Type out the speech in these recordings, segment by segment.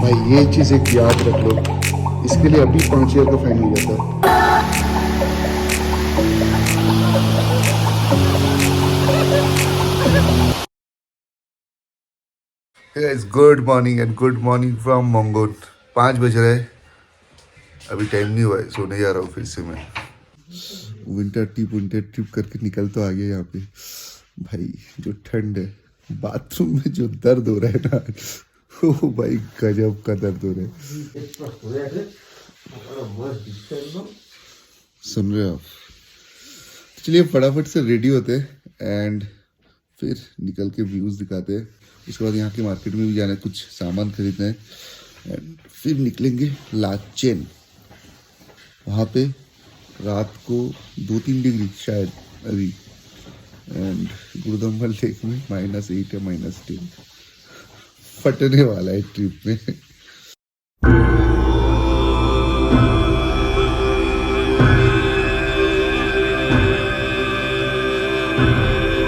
भाई ये चीज़ एक याद रख लो, इसके लिए अभी 5,000 का फाइन हो जाता। Good morning and good morning from मंगोट। 5 बज रहे, अभी टाइम नहीं हुआ है, सोने जा रहा हूँ फिर से मैं। विंटर ट्रिप करके निकल तो आ गया यहाँ पे। भाई जो ठंड है, बाथरूम में जो दर्द हो रहा है ना, ओ भाई गजब का दर्द हो रहा है। सुन रहे हो आप? चलिए फटाफट से रेडी होते हैं एंड फिर निकल के व्यूज़ दिखाते हैं। उसके बाद यहाँ की मार्केट में भी जाना है, कुछ सामान खरीदना है एंड फिर निकलेंगे लाचेन। वहाँ पे रात को 2-3 डिग्री शायद अभी, एंड गुरुदम्बल लेक में -8 या -10। फटने वाला है ट्रिप में।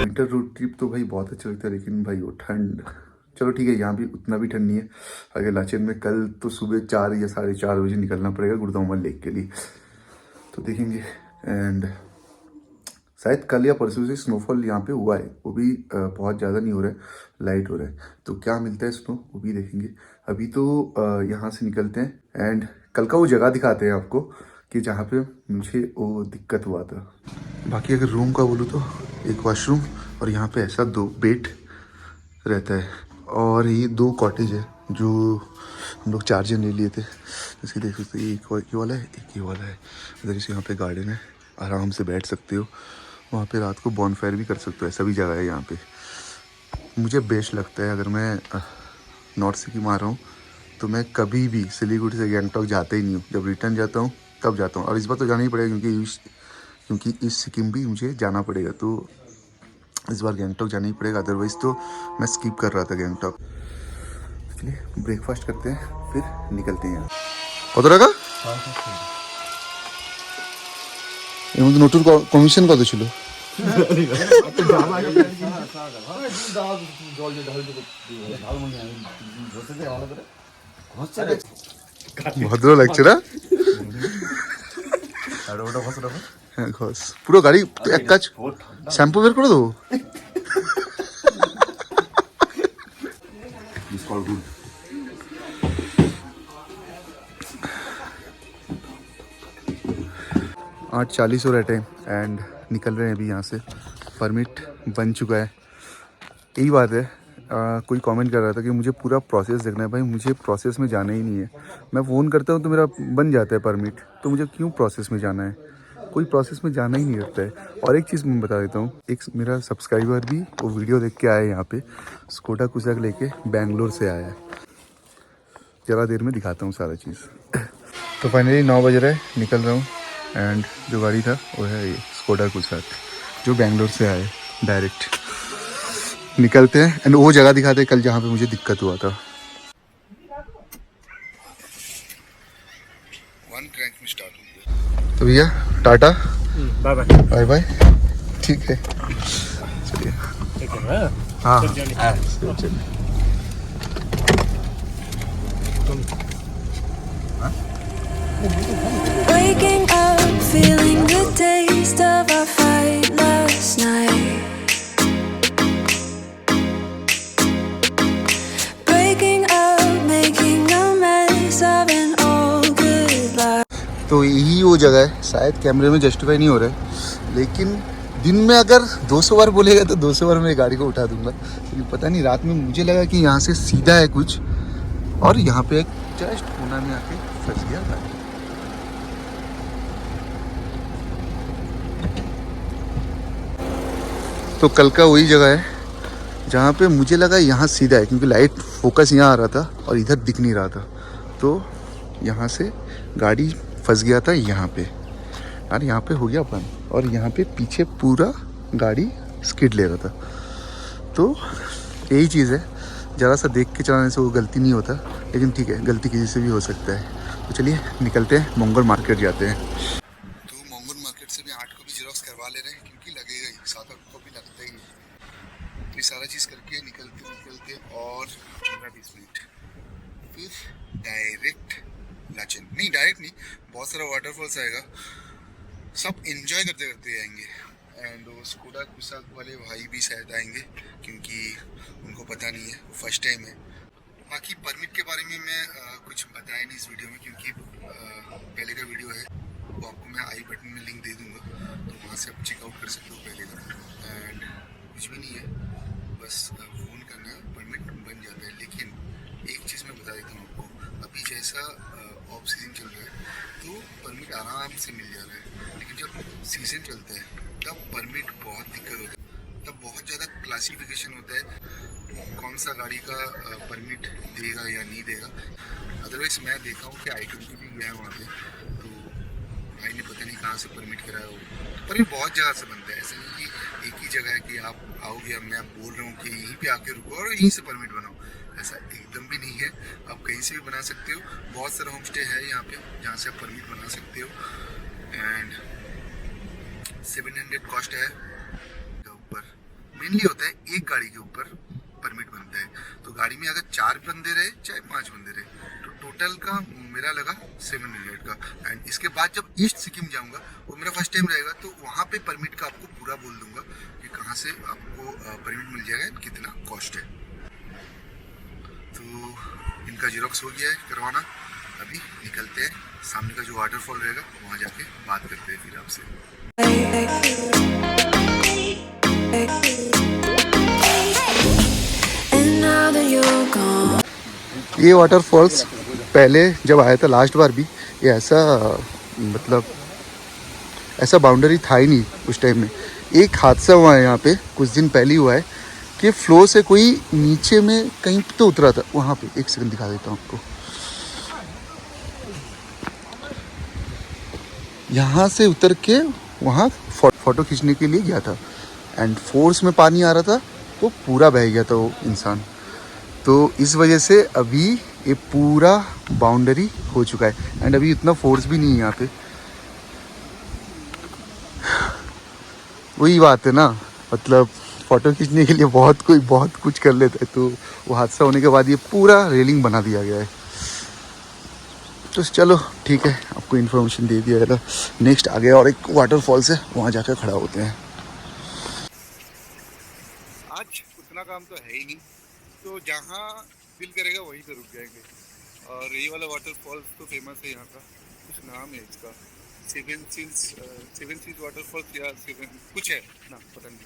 विंटर रोड ट्रिप तो भाई बहुत अच्छा लगता है, लेकिन भाई वो ठंड, चलो ठीक है यहाँ भी उतना भी ठंड नहीं है। अगर लाचेन में कल तो सुबह 4 या 4:30 बजे निकलना पड़ेगा गुरुदम्बल लेक के लिए, तो देखेंगे। एंड शायद कल या परसों से स्नोफॉल यहाँ पे हुआ है, वो भी बहुत ज़्यादा नहीं हो रहा है, लाइट हो रहा है, तो क्या मिलता है स्नो वो भी देखेंगे। अभी तो यहाँ से निकलते हैं एंड कल का वो जगह दिखाते हैं आपको कि जहाँ पे मुझे वो दिक्कत हुआ था। बाकी अगर रूम का बोलूँ तो एक वॉशरूम और यहाँ पे ऐसा 2 बेड रहता है, और ये 2 कॉटेज है जो हम लोग 4 जन ले लिए थे। जैसे देख सकते हैं, एक ये वाला है, एक ये वाला है। इधर से यहाँ पे गार्डन है, आराम से बैठ सकते हो। वहाँ पे रात को बॉनफायर भी कर सकते हो, ऐसा भी जगह है यहाँ पे। मुझे बेस्ट लगता है, अगर मैं नॉर्थ सिक्किम आ रहा हूँ तो मैं कभी भी सिलीगुड़ी से गैंगटॉक जाता ही नहीं हूँ। जब रिटर्न जाता हूँ तब जाता हूँ, और इस बार तो जाना ही पड़ेगा क्योंकि इस सिक्किम भी मुझे जाना पड़ेगा, तो इस बार गैंगटॉक जाना ही पड़ेगा। अदरवाइज़ तो मैं स्किप कर रहा था गैंगटॉक। इसलिए ब्रेकफास्ट करते हैं फिर निकलते हैं यहाँ। कत टाका এর মধ্যে নতুন কমিশন কত ছিল? ভদ্র লাগছে না? হ্যাঁ ঘস পুরো গাড়ি। এক কাজ, শ্যাম্পু বের করে দেবো। 8:40 हो रहा है टाइम एंड निकल रहे हैं अभी यहाँ से। परमिट बन चुका है। यही बात है, कोई कमेंट कर रहा था कि मुझे पूरा प्रोसेस देखना है। भाई मुझे प्रोसेस में जाना ही नहीं है, मैं फ़ोन करता हूँ तो मेरा बन जाता है परमिट, तो मुझे क्यों प्रोसेस में जाना है? कोई प्रोसेस में जाना ही नहीं रहता है। और एक चीज़ मैं बता देता हूँ, एक मेरा सब्सक्राइबर भी वो वीडियो देख के आया है यहाँ पे, स्कोडा कुसाक लेके बैंगलोर से आया है। ज़रा देर में दिखाता हूँ सारा चीज़। तो फाइनली 9 बज रहे, निकल रहा हूँ एंड जो गाड़ी था वो है ये स्कोडा कुसाक, जो बैंगलोर से आए डायरेक्ट। निकलते हैं एंड वो जगह दिखाते हैं कल जहाँ पे मुझे दिक्कत हुआ था। 1 क्रैंक में स्टार्ट हो गया। तो भैया tata, bye bye. Bye bye, ठीक है चलिए। हाँ चलिए। Waking up, feeling the taste of our fight last night. Breaking up, making a mess of an all good life. तो यही वो जगह है, शायद कैमरे में जस्टिफाई नहीं हो रहा है, लेकिन दिन में अगर 200 बार बोलेगा तो 200 बार मैं गाड़ी को उठा दूंगा। लेकिन पता नहीं, रात में मुझे लगा कि यहाँ से सीधा है कुछ, और यहाँ पे एक जस्ट कोना में आके फंस गया गाड़ी। तो कल का वही जगह है जहाँ पे मुझे लगा यहाँ सीधा है, क्योंकि लाइट फोकस यहाँ आ रहा था और इधर दिख नहीं रहा था, तो यहाँ से गाड़ी फंस गया था यहाँ पे, और यहाँ पे हो गया बंद, और यहाँ पे पीछे पूरा गाड़ी स्किड ले रहा था। तो यही चीज़ है, ज़रा सा देख के चलाने से वो गलती नहीं होता, लेकिन ठीक है गलती किसी से भी हो सकता है। तो चलिए निकलते हैं, मंगोर मार्केट जाते हैं। तो मंगोर मार्केट से भी 8 कॉपी जेरॉक्स करवा ले रहे हैं, क्योंकि लगेगा ही, 7-8 कॉपी लगता ही है। ये सारा चीज़ करके निकलते और 15-20 मिनट फिर डायरेक्ट लाचेन, नहीं डायरेक्ट नहीं, बहुत सारा वाटरफॉल्स आएगा, सब एंजॉय करते करते आएंगे। एंड वो स्कूडा कुसाक वाले भाई भी शायद आएंगे क्योंकि उनको पता नहीं है, फर्स्ट टाइम है। बाकी परमिट के बारे में मैं कुछ बताया नहीं इस वीडियो में क्योंकि पहले का वीडियो है, वो आपको मैं आई बटन में लिंक दे दूंगा, तो वहाँ से आप चेकआउट कर सकते हो पहले का। एंड कुछ भी नहीं है, बस फ़ोन करना है, परमिट बन जाता है। लेकिन एक चीज़ मैं बता देता हूँ आपको, अभी जैसा ऑफ सीजन चल रहा है तो परमिट आराम से मिल जा रहा है, लेकिन जब सीजन चलता है तब परमिट बहुत दिक्कत होता है, तब बहुत ज़्यादा क्लासिफिकेशन होता है कौन सा गाड़ी का परमिट देगा या नहीं देगा। अदरवाइज मैं देखा हूँ कि I-20 भी गया है वहाँ पे, तो भाई ने पता नहीं कहाँ से परमिट कराया हो। परमिट बहुत जगह से बनता है, ऐसा नहीं कि एक ही जगह है कि आप आओगे, मैं बोल रहा हूँ कि यहीं पे आके रुको और यहीं से परमिट बनाओ, ऐसा एकदम भी नहीं है। आप कहीं से भी बना सकते हो, बहुत सारा होम स्टे है यहाँ पे जहाँ से आप परमिट बना सकते हो। एंड 700 कॉस्ट है ऊपर, मेनली होता है एक गाड़ी के ऊपर परमिट बनता है, तो गाड़ी में अगर 4 बंदे रहे चाहे 5 बंदे रहे तो टोटल का मेरा लगा 700 का। एंड इसके बाद जब ईस्ट सिक्किम जाऊंगा, वो मेरा फर्स्ट टाइम रहेगा, तो वहाँ पे परमिट का आपको पूरा बोल दूंगा कि कहाँ से आपको परमिट मिल जाएगा, कितना कॉस्ट है। तो इनका जीरोक्स हो गया है करवाना, अभी निकलते हैं, सामने का जो वाटरफॉल रहेगा वहाँ जाके बात करते हैं फिर आपसे। And now that you're gone, ये वाटरफॉल्स पहले जब आया था लास्ट बार भी, ये ऐसा मतलब ऐसा बाउंड्री था ही नहीं उस टाइम में। एक हादसा हुआ है यहाँ पे कुछ दिन पहले ही हुआ है कि फ्लो से कोई नीचे में कहीं तो उतरा था, वहाँ पे एक सेकंड दिखा देता हूँ आपको। यहाँ से उतर के वहाँ फोटो खींचने के लिए गया था, एंड फोर्स में पानी आ रहा था तो पूरा बह गया था वो इंसान। तो इस वजह से अभी ये पूरा बाउंड्री हो चुका है, एंड अभी इतना फोर्स भी नहीं है यहाँ पे। वही बात है ना, मतलब फ़ोटो खींचने के लिए बहुत कुछ कर लेता है, तो वो हादसा होने के बाद ये पूरा रेलिंग बना दिया गया है। तो चलो ठीक है, आपको इन्फॉर्मेशन दे दिया है। नेक्स्ट आगे और एक वाटरफॉल्स है, वहाँ जाकर खड़ा होते हैं। आज उतना काम तो है ही नहीं, तो जहाँ दिल करेगा वहीं पे रुक जाएंगे। और ये वाला वाटरफॉल्स तो फेमस है यहाँ का, कुछ नाम है इसका, सेवन सीज वाटरफॉल्स या सेवन कुछ है ना, पता नहीं,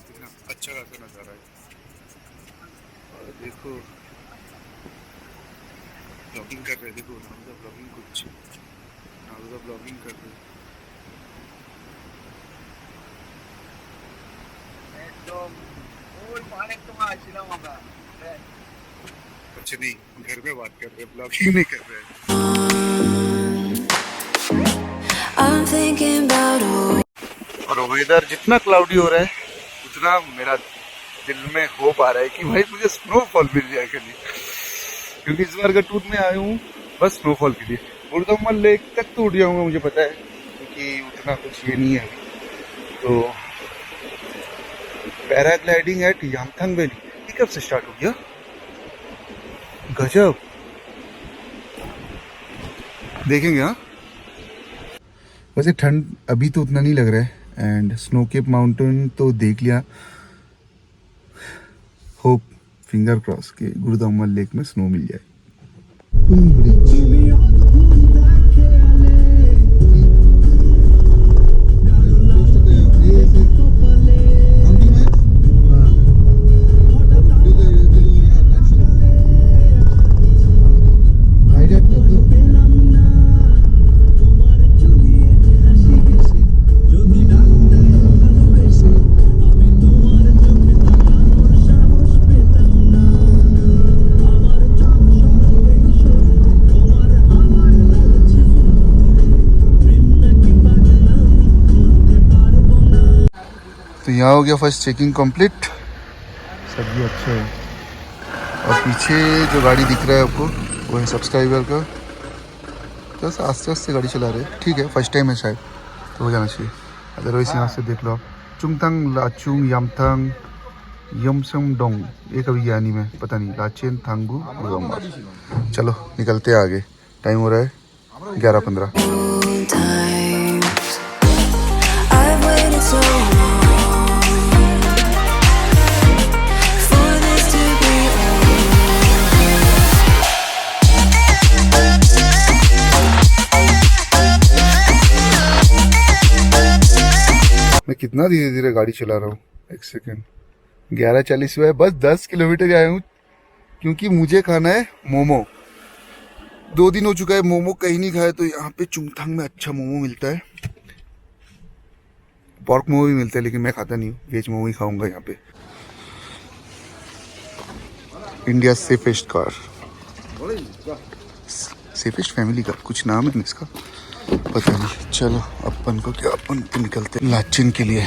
कितना अच्छा खासा नज़ारा है। और देखो ब्लॉगिंग कर रहे हैं, देखो नाउदा ब्लॉगिंग, कुछ नाउदा ब्लॉगिंग कर रहे हैं। अच्छा नहीं, घर में बात कर रहे हैं, ब्लॉगिंग नहीं कर रहे हैं। I'm thinking about all. और वेदर जितना क्लाउडी हो रहा है उतना मेरा दिल में होप आ रहा है कि भाई मुझे स्नोफॉल मिल जाए कभी, क्योंकि इस बार का टूर में आया हूँ बस स्नोफॉल के लिए। गुरुदम्मा लेक तक तो उठ जाऊँगा मुझे पता है, क्योंकि उतना कुछ ये नहीं है अभी। तो पैराग्लाइडिंग एट यामथंग वैली ये कब से स्टार्ट हो गया, गजब, देखेंगे। हाँ वैसे ठंड अभी तो उतना नहीं लग रहा है, एंड स्नो केप माउंटेन तो देख लिया। होप फिंगर क्रॉस के गुरुदामल लेक में स्नो मिल जाए। तो यहाँ हो गया फर्स्ट चेकिंग कंप्लीट, सभी अच्छा है। और पीछे जो गाड़ी दिख रहा है आपको वो है सब्सक्राइबर का, बस आस्ते आस्ते गाड़ी चला रहे हैं, ठीक है, फर्स्ट टाइम है शायद तो हो जाना चाहिए। अदरवाइज यहाँ से देख लो आप, चुंगथंग, लाचुंग, यामथंग, यमसम डोंग, ये कभी गया नहीं मैं, पता नहीं। लाचेन थांगू गुडोंगा। चलो निकलते हैं आगे, टाइम हो रहा है 11:15। times I've waited so long for this to be मैं कितना धीरे धीरे गाड़ी चला रहा हूँ, एक सेकेंड। 11:40 हुआ है, बस 10 किलोमीटर आया हूँ, क्योंकि मुझे खाना है मोमो। 2 दिन हो चुका है मोमो कहीं नहीं खाया, तो यहाँ पे चुंगथांग में अच्छा मोमो मिलता है। पॉर्क मोमो भी मिलता है, लेकिन मैं खाता नहीं हूँ, वेज मोमो ही खाऊंगा यहाँ पे। India safest car, safest family का कुछ नाम है इसका, पता नहीं। चलो अपन को क्या, अपन तो निकलते हैं लाचेन के लिए।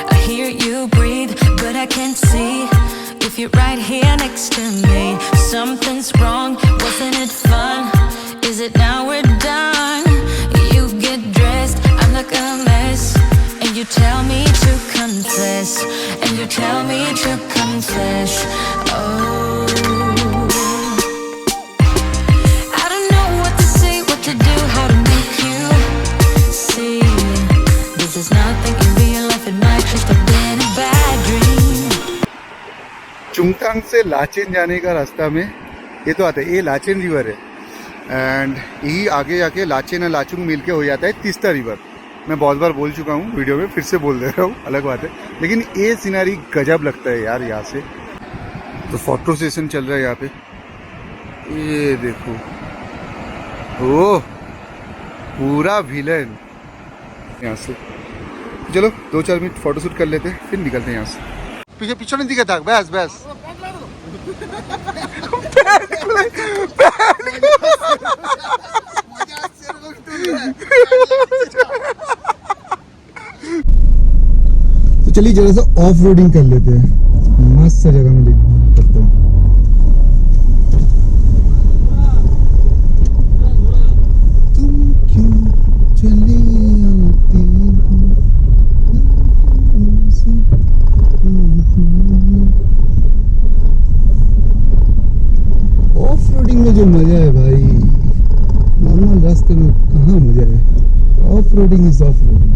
I hear you breathe, but I can't see if you're right here next to me. Something's wrong, wasn't it fun? Is it now we're done? You get dressed, I look a mess, and you tell me to confess, and you tell me to confess. Oh, I don't know what to say, what to do, how to make you see. This is nothing in real life, it might just have been a bad dream. Chungthang से लाचेन जाने का रास्ता में ये तो आता है, ये लाचेन रिवर है, एंड यही आगे जाके लाचेन और लाचुंग मिल के हो जाता है तीस्ता रिवर। मैं बहुत बार बोल चुका हूँ वीडियो में, फिर से बोल दे रहा हूँ, अलग बात है, लेकिन ये सीनरी गजब लगता है यार यहाँ से। तो फोटो सेशन चल रहा है यहाँ पे, ये देखो, ओह पूरा विलन यहाँ से। चलो 2-4 मिनट फोटो शूट कर लेते हैं, फिर निकलते हैं यहाँ से। पीछे पीछे नहीं दिखा था, बस बस तो चलिए जरा सा ऑफ रोडिंग कर लेते हैं, मस्त सा जगह में करते हैं। तुम क्यों चली आती हो। ऑफ रोडिंग में जो मजा है भाई, नॉर्मल रास्ते में कहाँ मजा है। Off roading is off roading.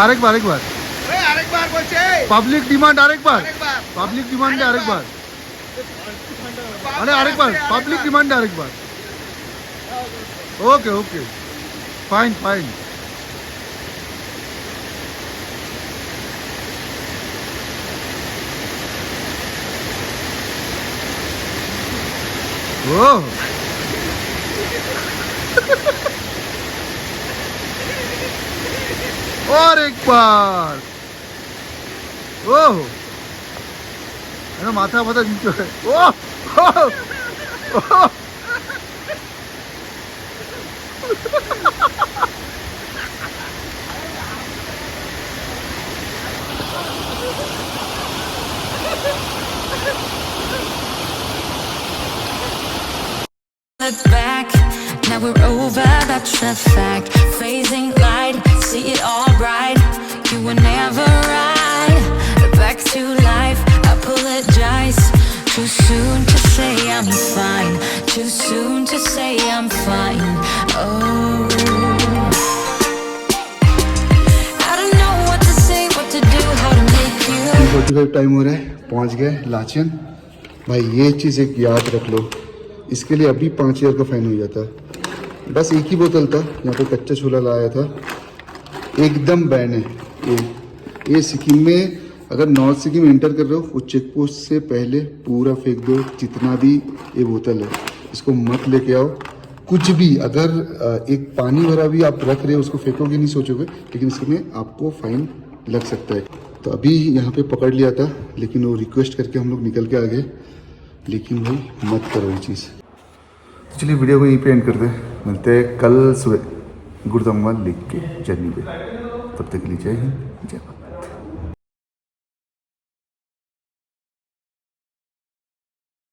আরেক বার বলছে পাবলিক ডিমান্ড, পাবলিক ডিমান্ডে আরেকবার, আরেকবার পাবলিক ডিমান্ডে আরেকবার। ওকে ওকে, ফাইন ফাইন। ও और एक बार, ओह माथा फाथा नीचे है, ओह Look back, now we're over, that's a fact. Phasing light, see it all bright. You were never right. Back to life, I apologize. Too soon to say I'm fine. Too soon to say I'm fine. Oh. भाई time हो रहा है, पहुंच गए लाचन। भाई ये चीज़ एक याद रख लो, इसके लिए अभी 5,000 का फाइन हो जाता। बस एक ही बोतल था, यहाँ पे कच्चा छोला लाया था, एकदम बैन है ये सिक्किम में। अगर नॉर्थ सिक्किम एंटर कर रहे हो, वो चेक पोस्ट से पहले पूरा फेंक दो, जितना भी ये बोतल है, इसको मत लेके आओ। कुछ भी अगर एक पानी भरा भी आप रख रहे हो, उसको फेंकोगे नहीं सोचोगे, लेकिन इसमें आपको फाइन लग सकता है। तो अभी यहाँ पे पकड़ लिया था, लेकिन वो रिक्वेस्ट करके हम लोग निकल के आ गए। लेकिन भाई मत करो ये चीज़। तो चलिए वीडियो को यहीं पे एंड कर दे, मिलते हैं कल सुबह गुरुदम्मा लेक के जर्नी पे। तब तक के लिए जय हिंद, जय भारत।